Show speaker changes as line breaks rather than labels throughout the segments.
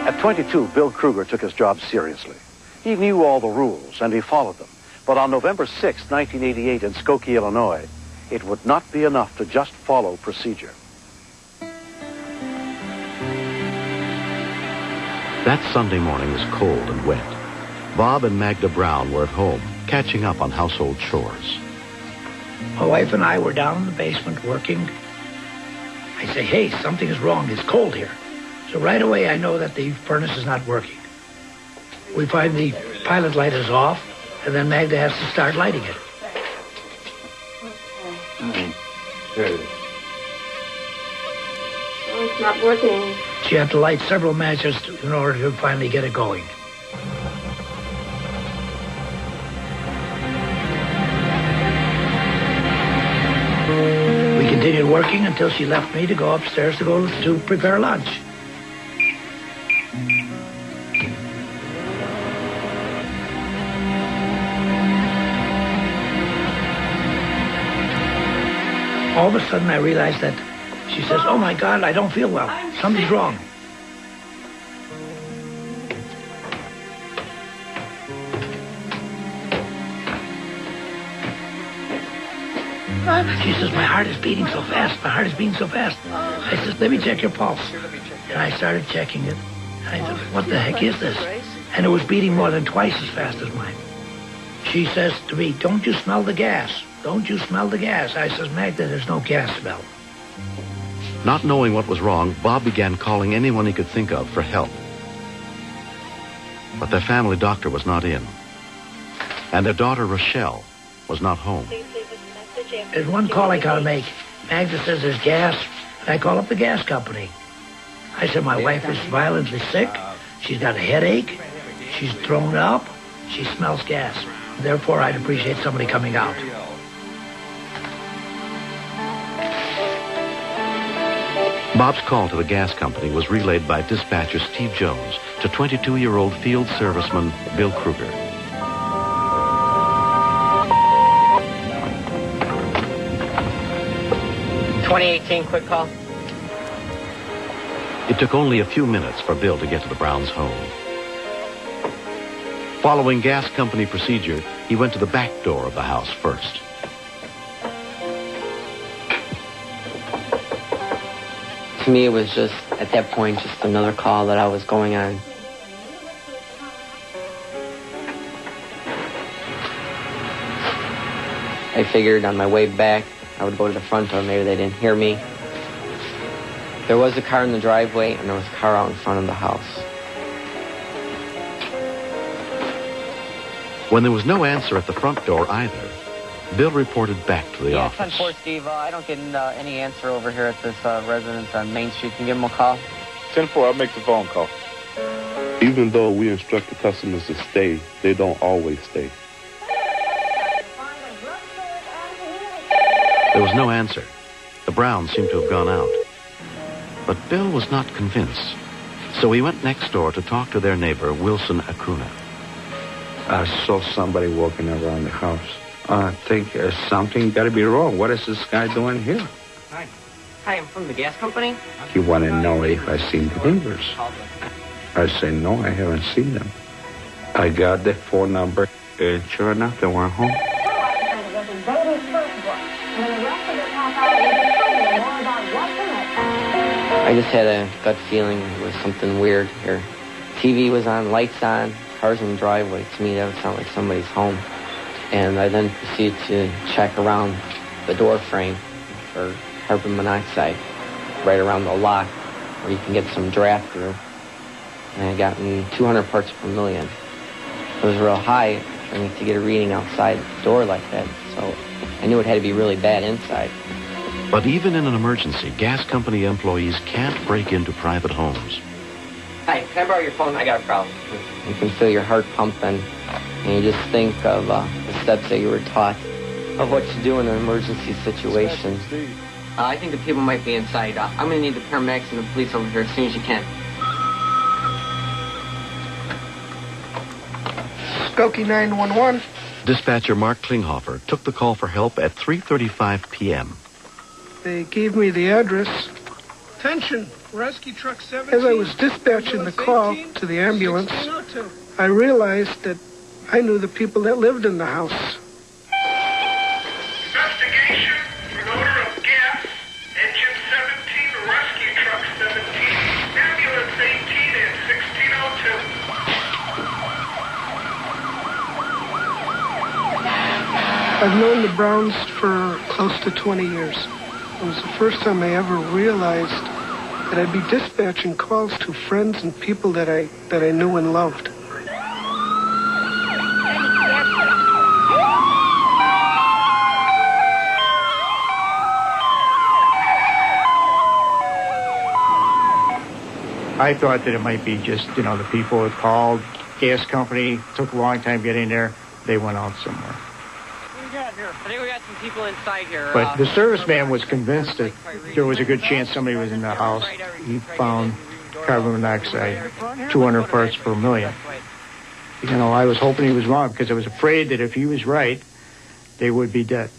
At 22, Bill Kruger took his job seriously. He knew all the rules, and he followed them. But on November 6, 1988, in Skokie, Illinois, it would not be enough to just follow procedure. That Sunday morning was cold and wet. Bob and Magda Brown were at home, catching up on household chores.
My wife and I were down in the basement working. I say, hey, something is wrong. It's cold here. So right away I know that the furnace is not working. We find the pilot light is off, and then Magda has to start lighting it.
There it is.
Oh, it's not working.
She had to light several matches in order to finally get it going. We continued working until she left me to go upstairs to prepare lunch. All of a sudden I realized that she says, oh my God, I don't feel well. Something's wrong. She says, my heart is beating so fast. My heart is beating so fast. I says, let me check your pulse. And I started checking it. I said, what the heck is this? And it was beating more than twice as fast as mine. She says to me, don't you smell the gas? Don't you smell the gas? I says, Magda, there's no gas smell.
Not knowing what was wrong, Bob began calling anyone he could think of for help. But their family doctor was not in. And their daughter, Rochelle, was not home.
There's one call I gotta make. Magda says there's gas, and I call up the gas company. I said, my wife is violently sick. She's got a headache. She's thrown up. She smells gas. Therefore, I'd appreciate somebody coming out.
Bob's call to the gas company was relayed by dispatcher Steve Jones to 22-year-old field serviceman Bill Kruger.
.2018, quick call.
It took only a few minutes for Bill to get to the Browns' home. Following gas company procedure, he went to the back door of the house first.
To me, it was just, at that point, just another call that I was going on. I figured on my way back, I would go to the front door. Maybe they didn't hear me. There was a car in the driveway, and there was a car out in front of the house.
When there was no answer at the front door either, Bill reported back to the office.
10-4, Steve. I don't get any answer over here at this residence on Main Street. Can you give him a call?
10-4, I'll make the phone call.
Even though we instruct the customers to stay, they don't always stay.
There was no answer. The Browns seemed to have gone out. But Bill was not convinced. So he went next door to talk to their neighbor, Wilson Acuna.
I saw somebody walking around the house. I think something got to be wrong. What is this guy doing here?
Hi. Hi, I'm from the gas company.
He wanted to know if I seen the neighbors. I said, no, I haven't seen them. I got the phone number, and sure enough, they weren't home.
I just had a gut feeling there was something weird here. TV was on, lights on, cars in the driveway. To me, that would sound like somebody's home. And I then proceeded to check around the door frame for carbon monoxide, right around the lock where you can get some draft through. And I got 200 parts per million. It was real high for me to get a reading outside the door like that, so I knew it had to be really bad inside.
But even in an emergency, gas company employees can't break into private homes.
Hi, can I borrow your phone? I got a problem. You can feel your heart pumping, and you just think of the steps that you were taught of what to do in an emergency situation. I think the people might be inside. I'm going to need the paramedics and the police over here as soon as you can.
Skokie 911.
Dispatcher Mark Klinghoffer took the call for help at 3:35 p.m.
They gave me the address. Attention, Rescue Truck 17. As I was dispatching the call to the ambulance, I realized that I knew the people that lived in the house.
Investigation for odor of gas. Engine 17, Rescue Truck 17, Ambulance 18 and 1602.
I've known the Browns for close to 20 years. It was the first time I ever realized that I'd be dispatching calls to friends and people that I knew and loved.
I thought that it might be just, the people had called, gas company, took a long time getting there, they went out somewhere.
What we got here? I think we got some people inside here.
But the serviceman was convinced that there was a good chance somebody was in the house. He found carbon monoxide, 200 parts per million. I was hoping he was wrong because I was afraid that if he was right, they would be dead.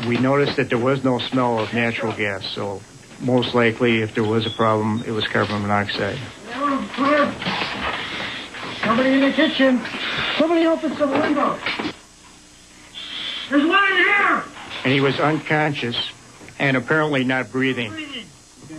We noticed that there was no smell of natural gas, so most likely, if there was a problem, it was carbon monoxide.
Somebody in the kitchen. Somebody open some windows. There's one in here.
And he was unconscious and apparently not breathing.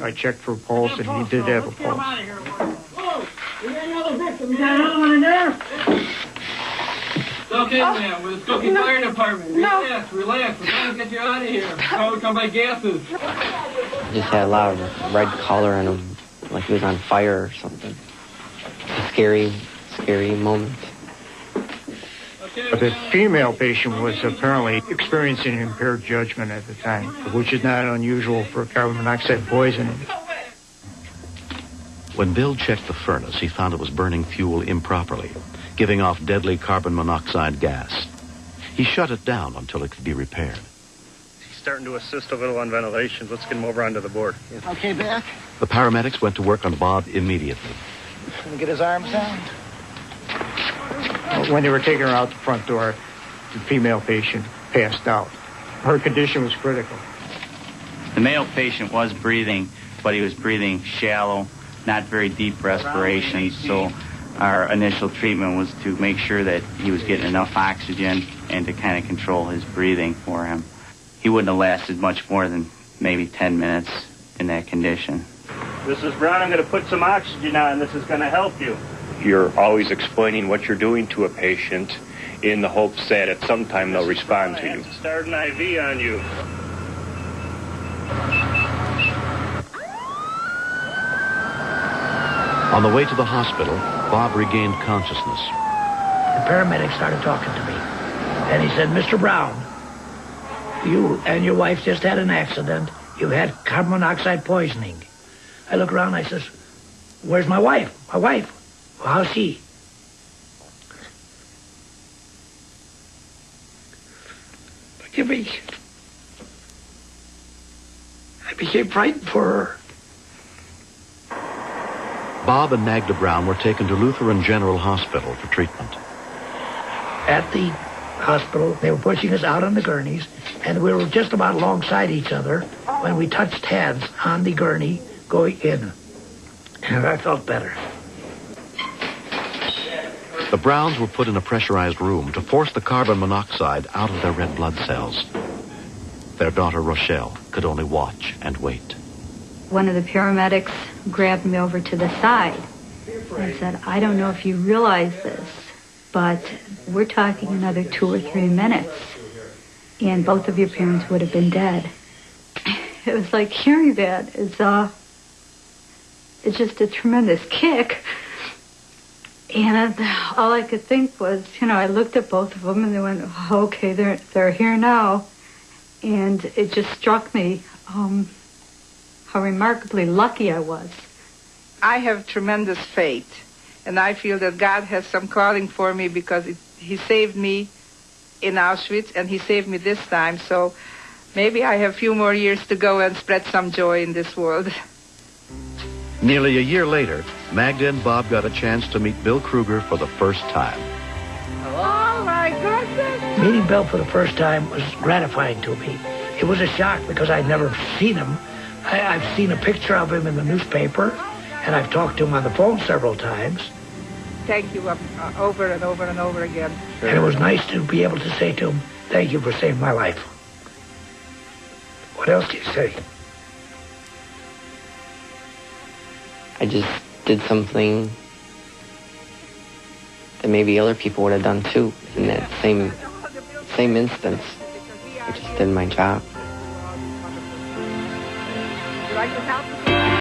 I checked for a pulse, and he did have a pulse.
Oh, we got another victim. We got another one in there.
Okay, ma'am. With the Skokie Fire Department. Relax. We're trying to get you out of here. Probably come by gases.
He just had a lot of red color in him, like he was on fire or something. A scary moment.
The female patient was apparently experiencing impaired judgment at the time, which is not unusual for carbon monoxide poisoning.
When Bill checked the furnace, he found it was burning fuel improperly, giving off deadly carbon monoxide gas. He shut it down until it could be repaired.
He's starting to assist a little on ventilation. Let's get him over onto the board.
Okay, back.
The paramedics went to work on Bob immediately.
Can we get his arms down?
When they were taking her out the front door, the female patient passed out. Her condition was critical.
The male patient was breathing, but he was breathing shallow, not very deep respiration, so our initial treatment was to make sure that he was getting enough oxygen and to kind of control his breathing for him. He wouldn't have lasted much more than maybe 10 minutes in that condition.
This is Brown. I'm going to put some oxygen on. This is going to help you.
You're always explaining what you're doing to a patient in the hopes that at some time they'll respond to you.
I have to start an IV on you.
On the way to the hospital, Bob regained consciousness.
The paramedic started talking to me. And he said, Mr. Brown, you and your wife just had an accident. You had carbon monoxide poisoning. I look around, I says, where's my wife? My wife? Well, how's she? Forgive me. I became frightened for her.
Bob and Magda Brown were taken to Lutheran General Hospital for treatment.
At the hospital, they were pushing us out on the gurneys, and we were just about alongside each other when we touched hands on the gurney going in. And I felt better.
The Browns were put in a pressurized room to force the carbon monoxide out of their red blood cells. Their daughter, Rochelle, could only watch and wait.
One of the paramedics grabbed me over to the side and said, I don't know if you realize this, but we're talking another 2 or 3 minutes, and both of your parents would have been dead. It was like hearing that is it's just a tremendous kick. And all I could think was, I looked at both of them and they went, oh, okay, they're here now. And it just struck me how remarkably lucky I was.
I have tremendous faith, and I feel that God has some calling for me because he saved me in Auschwitz and he saved me this time. So maybe I have a few more years to go and spread some joy in this world.
Nearly a year later, Magda and Bob got a chance to meet Bill Kruger for the first time.
Oh, my goodness!
Meeting Bill for the first time was gratifying to me. It was a shock because I'd never seen him, I've seen a picture of him in the newspaper, and I've talked to him on the phone several times.
Thank you over and over and over again.
And it was nice to be able to say to him, thank you for saving my life. What else do you say?
I just did something that maybe other people would have done too in that same instance. I just did my job.
Would you like to help?